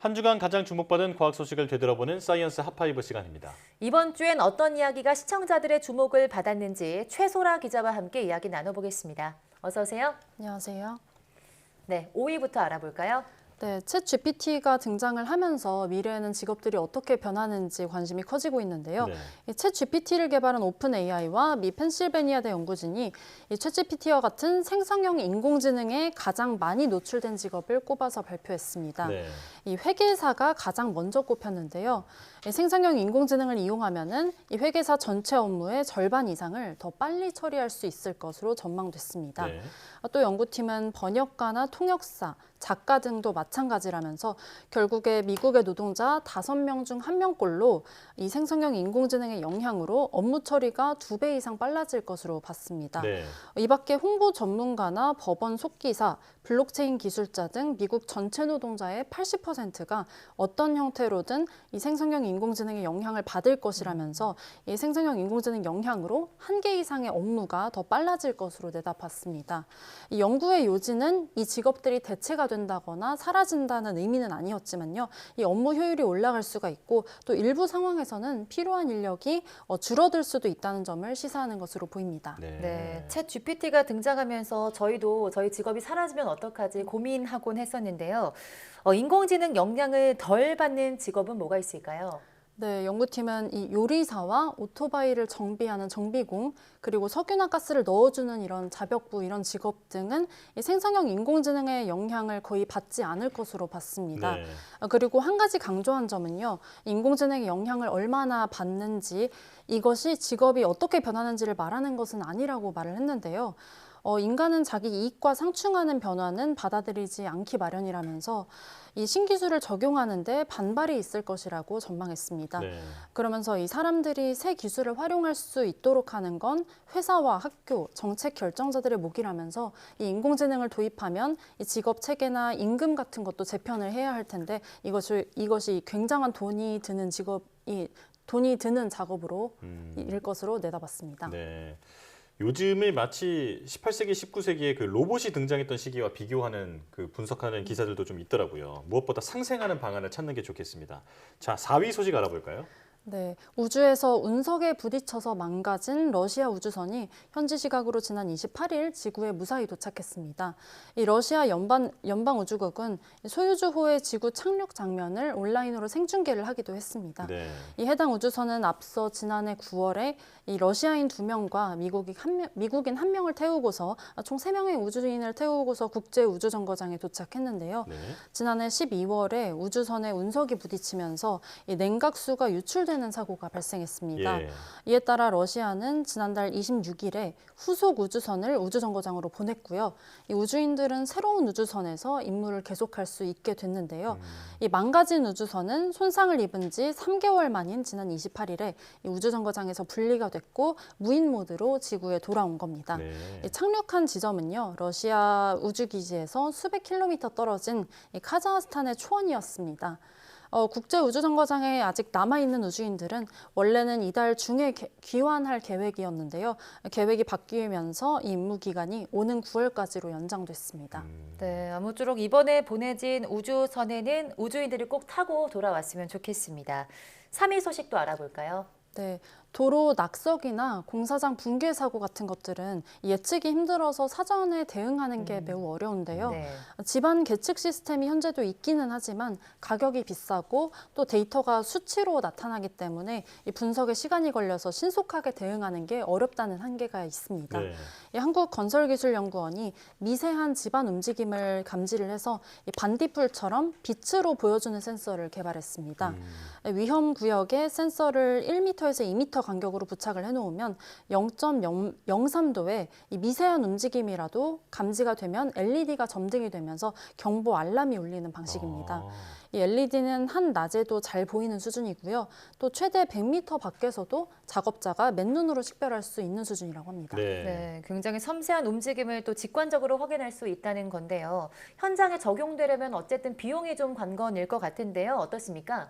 한 주간 가장 주목받은 과학 소식을 되돌아보는 사이언스 핫파이브 시간입니다. 이번 주엔 어떤 이야기가 시청자들의 주목을 받았는지 최소라 기자와 함께 이야기 나눠보겠습니다. 어서 오세요. 안녕하세요. 네, 5위부터 알아볼까요? 네, 챗 GPT가 등장을 하면서 미래에는 직업들이 어떻게 변하는지 관심이 커지고 있는데요. 네. 이챗 GPT를 개발한 오픈 AI와 미 펜실베니아대 연구진이 이챗 GPT와 같은 생성형 인공지능에 가장 많이 노출된 직업을 꼽아서 발표했습니다. 네. 이 회계사가 가장 먼저 꼽혔는데요. 이 생성형 인공지능을 이용하면은 이 회계사 전체 업무의 절반 이상을 더 빨리 처리할 수 있을 것으로 전망됐습니다. 네. 또 연구팀은 번역가나 통역사, 작가 등도 마찬가지라면서 결국에 미국의 노동자 5명 중 1명꼴로 이 생성형 인공지능의 영향으로 업무 처리가 2배 이상 빨라질 것으로 봤습니다. 네. 이 밖에 홍보 전문가나 법원 속기사, 블록체인 기술자 등 미국 전체 노동자의 80%가 어떤 형태로든 이 생성형 인공지능의 영향을 받을 것이라면서 이 생성형 인공지능 영향으로 1개 이상의 업무가 더 빨라질 것으로 내다봤습니다. 이 연구의 요지는 이 직업들이 대체가 된다거나 사라진다는 의미는 아니었지만요. 이 업무 효율이 올라갈 수가 있고 또 일부 상황에서는 필요한 인력이 줄어들 수도 있다는 점을 시사하는 것으로 보입니다. 네, 챗 GPT가 등장하면서 저희도 저희 직업이 사라지면 어떡하지 고민하곤 했었는데요. 인공지능 영향을 덜 받는 직업은 뭐가 있을까요? 네, 연구팀은 이 요리사와 오토바이를 정비하는 정비공, 그리고 석유나 가스를 넣어주는 이런 자벽부 이런 직업 등은 이 생성형 인공지능의 영향을 거의 받지 않을 것으로 봤습니다. 네. 그리고 한 가지 강조한 점은요, 인공지능의 영향을 얼마나 받는지 이것이 직업이 어떻게 변하는지를 말하는 것은 아니라고 말을 했는데요. 인간은 자기 이익과 상충하는 변화는 받아들이지 않기 마련이라면서 이 신기술을 적용하는데 반발이 있을 것이라고 전망했습니다. 네. 그러면서 이 사람들이 새 기술을 활용할 수 있도록 하는 건 회사와 학교, 정책 결정자들의 몫이라면서 이 인공지능을 도입하면 이 직업 체계나 임금 같은 것도 재편을 해야 할 텐데 이것이 굉장한 돈이 드는 작업으로 일 것으로 내다봤습니다. 네. 요즘에 마치 18세기, 19세기에 그 로봇이 등장했던 시기와 비교하는 그 분석하는 기사들도 좀 있더라고요. 무엇보다 상생하는 방안을 찾는 게 좋겠습니다. 자, 4위 소식 알아볼까요? 네, 우주에서 운석에 부딪혀서 망가진 러시아 우주선이 현지 시각으로 지난 28일 지구에 무사히 도착했습니다. 이 러시아 연방우주국은 소유주호의 지구 착륙 장면을 온라인으로 생중계를 하기도 했습니다. 네. 이 해당 우주선은 앞서 지난해 9월에 이 러시아인 2명과 미국인 1명을 태우고서 총 3명의 우주인을 태우고서 국제우주정거장에 도착했는데요. 네. 지난해 12월에 우주선에 운석이 부딪히면서 이 냉각수가 유출되는 사고가 발생했습니다. 예. 이에 따라 러시아는 지난달 26일에 후속 우주선을 우주정거장으로 보냈고요. 이 우주인들은 새로운 우주선에서 임무를 계속할 수 있게 됐는데요. 이 망가진 우주선은 손상을 입은 지 3개월 만인 지난 28일에 이 우주정거장에서 분리가 됐고 무인 모드로 지구에 돌아온 겁니다. 네. 이 착륙한 지점은요, 러시아 우주기지에서 수백 킬로미터 떨어진 이 카자흐스탄의 초원이었습니다. 국제우주정거장에 아직 남아있는 우주인들은 원래는 이달 중에 귀환할 계획이었는데요. 계획이 바뀌면서 이 임무 기간이 오는 9월까지로 연장됐습니다. 네, 아무쪼록 이번에 보내진 우주선에는 우주인들이 꼭 타고 돌아왔으면 좋겠습니다. 3위 소식도 알아볼까요? 네, 도로 낙석이나 공사장 붕괴 사고 같은 것들은 예측이 힘들어서 사전에 대응하는 게 매우 어려운데요. 네. 집안 계측 시스템이 현재도 있기는 하지만 가격이 비싸고 또 데이터가 수치로 나타나기 때문에 이 분석에 시간이 걸려서 신속하게 대응하는 게 어렵다는 한계가 있습니다. 네. 이 한국건설기술연구원이 미세한 집안 움직임을 감지를 해서 이 반딧불처럼 빛으로 보여주는 센서를 개발했습니다. 위험 구역에 센서를 1m에서 2m 간격으로 부착을 해놓으면 0.03도의 이 미세한 움직임이라도 감지가 되면 LED가 점등이 되면서 경보 알람이 울리는 방식입니다. 이 LED는 한낮에도 잘 보이는 수준이고요. 또 최대 100m 밖에서도 작업자가 맨눈으로 식별할 수 있는 수준이라고 합니다. 네. 네, 굉장히 섬세한 움직임을 또 직관적으로 확인할 수 있다는 건데요. 현장에 적용되려면 어쨌든 비용이 좀 관건일 것 같은데요. 어떻습니까?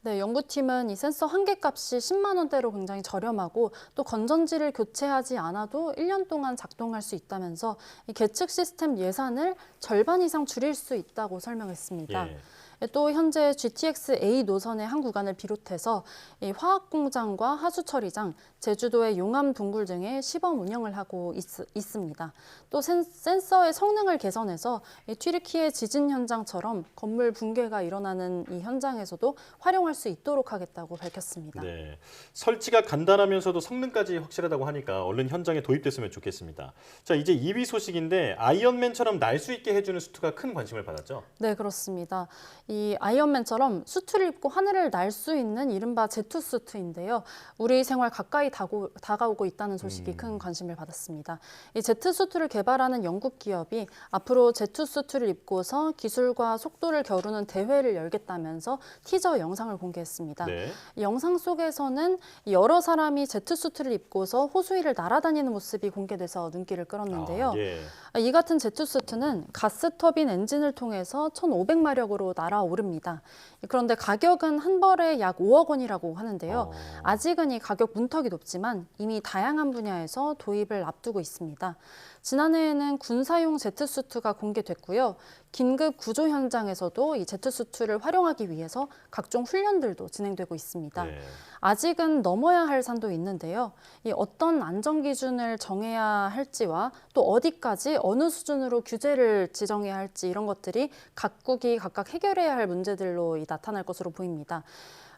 네, 연구팀은 이 센서 한 개 값이 10만 원대로 굉장히 저렴하고 또 건전지를 교체하지 않아도 1년 동안 작동할 수 있다면서 이 계측 시스템 예산을 절반 이상 줄일 수 있다고 설명했습니다. 예. 또 현재 GTX-A 노선의 한 구간을 비롯해서 이 화학 공장과 하수 처리장, 제주도의 용암 동굴 등의 시범 운영을 하고 있습니다. 또 센서의 성능을 개선해서 이 튀르키예 지진 현장처럼 건물 붕괴가 일어나는 이 현장에서도 활용할 수 있도록 하겠다고 밝혔습니다. 네, 설치가 간단하면서도 성능까지 확실하다고 하니까 얼른 현장에 도입됐으면 좋겠습니다. 자, 이제 2위 소식인데 아이언맨처럼 날 수 있게 해주는 수트가 큰 관심을 받았죠? 네, 그렇습니다. 이 아이언맨처럼 수트를 입고 하늘을 날 수 있는 이른바 제트수트인데요. 우리 생활 가까이 다가오고 있다는 소식이 큰 관심을 받았습니다. 이 제트수트를 개발하는 영국 기업이 앞으로 제트수트를 입고서 기술과 속도를 겨루는 대회를 열겠다면서 티저 영상을 공개했습니다. 네. 이 영상 속에서는 여러 사람이 제트수트를 입고서 호수 위를 날아다니는 모습이 공개돼서 눈길을 끌었는데요. 예. 이 같은 제트수트는 가스터빈 엔진을 통해서 1,500마력으로 날아오릅니다. 그런데 가격은 한 벌에 약 5억 원이라고 하는데요. 아직은 이 가격 문턱이 높지만 이미 다양한 분야에서 도입을 앞두고 있습니다. 지난해에는 군사용 제트수트가 공개됐고요. 긴급 구조 현장에서도 이 제트수트를 활용하기 위해서 각종 훈련들도 진행되고 있습니다. 네. 아직은 넘어야 할 산도 있는데요. 이 어떤 안전 기준을 정해야 할지와 또 어디까지 어느 수준으로 규제를 지정해야 할지 이런 것들이 각국이 각각 해결해야 할 문제들로 나타날 것으로 보입니다.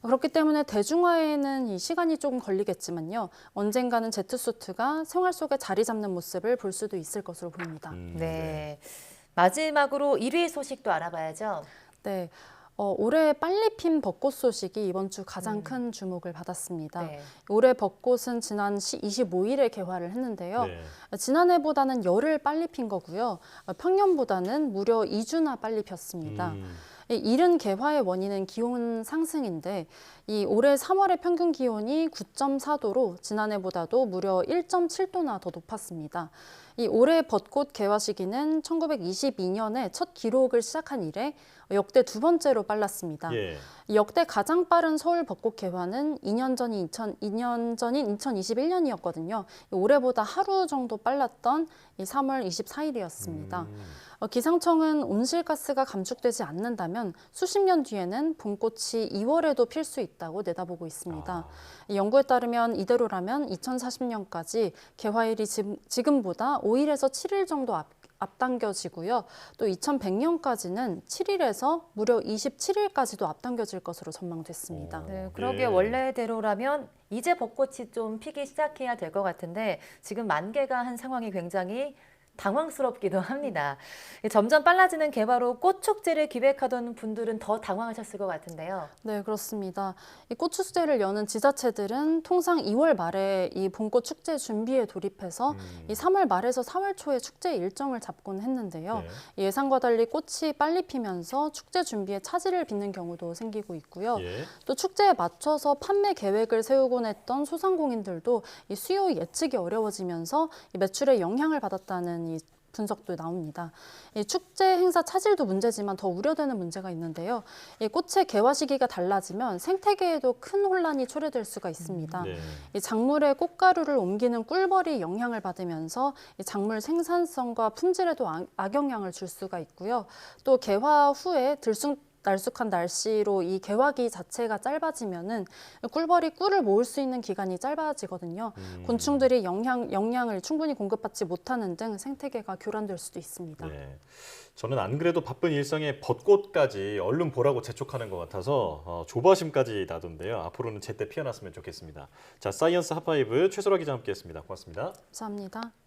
그렇기 때문에 대중화에는 이 시간이 조금 걸리겠지만요. 언젠가는 제트수트가 생활 속에 자리 잡는 모습을 볼 수도 있을 것으로 보입니다. 네. 마지막으로 1위 소식도 알아봐야죠. 네. 올해 빨리 핀 벚꽃 소식이 이번 주 가장 큰 주목을 받았습니다. 네. 올해 벚꽃은 지난 25일에 개화를 했는데요. 네. 지난해보다는 열흘 빨리 핀 거고요. 평년보다는 무려 2주나 빨리 폈습니다. 이 이른 개화의 원인은 기온 상승인데 이 올해 3월의 평균 기온이 9.4도로 지난해보다도 무려 1.7도나 더 높았습니다. 이 올해 벚꽃 개화 시기는 1922년에 첫 기록을 시작한 이래 역대 두 번째로 빨랐습니다. 예. 역대 가장 빠른 서울 벚꽃 개화는 2년 전인 2021년이었거든요. 올해보다 하루 정도 빨랐던 3월 24일이었습니다. 기상청은 온실가스가 감축되지 않는다면 수십 년 뒤에는 봄꽃이 2월에도 필 수 있다고 내다보고 있습니다. 이 연구에 따르면 이대로라면 2040년까지 개화일이 지금보다 5일에서 7일 정도 앞당겨지고요. 또 2100년까지는 7일에서 무려 27일까지도 앞당겨질 것으로 전망됐습니다. 네, 그러게 예. 원래대로라면 이제 벚꽃이 좀 피기 시작해야 될 것 같은데 지금 만개가 한 상황이 굉장히 당황스럽기도 합니다. 점점 빨라지는 개화로 꽃축제를 기획하던 분들은 더 당황하셨을 것 같은데요. 네, 그렇습니다. 이 꽃축제를 여는 지자체들은 통상 2월 말에 이 봄꽃 축제 준비에 돌입해서 이 3월 말에서 4월 초에 축제 일정을 잡곤 했는데요. 네. 예상과 달리 꽃이 빨리 피면서 축제 준비에 차질을 빚는 경우도 생기고 있고요. 예. 또 축제에 맞춰서 판매 계획을 세우곤 했던 소상공인들도 이 수요 예측이 어려워지면서 이 매출에 영향을 받았다는 이 분석도 나옵니다. 이 축제 행사 차질도 문제지만 더 우려되는 문제가 있는데요. 이 꽃의 개화 시기가 달라지면 생태계에도 큰 혼란이 초래될 수가 있습니다. 네. 이 작물의 꽃가루를 옮기는 꿀벌이 영향을 받으면서 이 작물 생산성과 품질에도 악영향을 줄 수가 있고요. 또 개화 후에 날쑥한 날씨로 이 개화기 자체가 짧아지면은 꿀벌이 꿀을 모을 수 있는 기간이 짧아지거든요. 곤충들이 영양을 충분히 공급받지 못하는 등 생태계가 교란될 수도 있습니다. 네. 저는 안 그래도 바쁜 일상에 벚꽃까지 얼른 보라고 재촉하는 것 같아서 조바심까지 나던데요. 앞으로는 제때 피어났으면 좋겠습니다. 자, 사이언스 핫파이브 최소라 기자 함께했습니다. 고맙습니다. 감사합니다.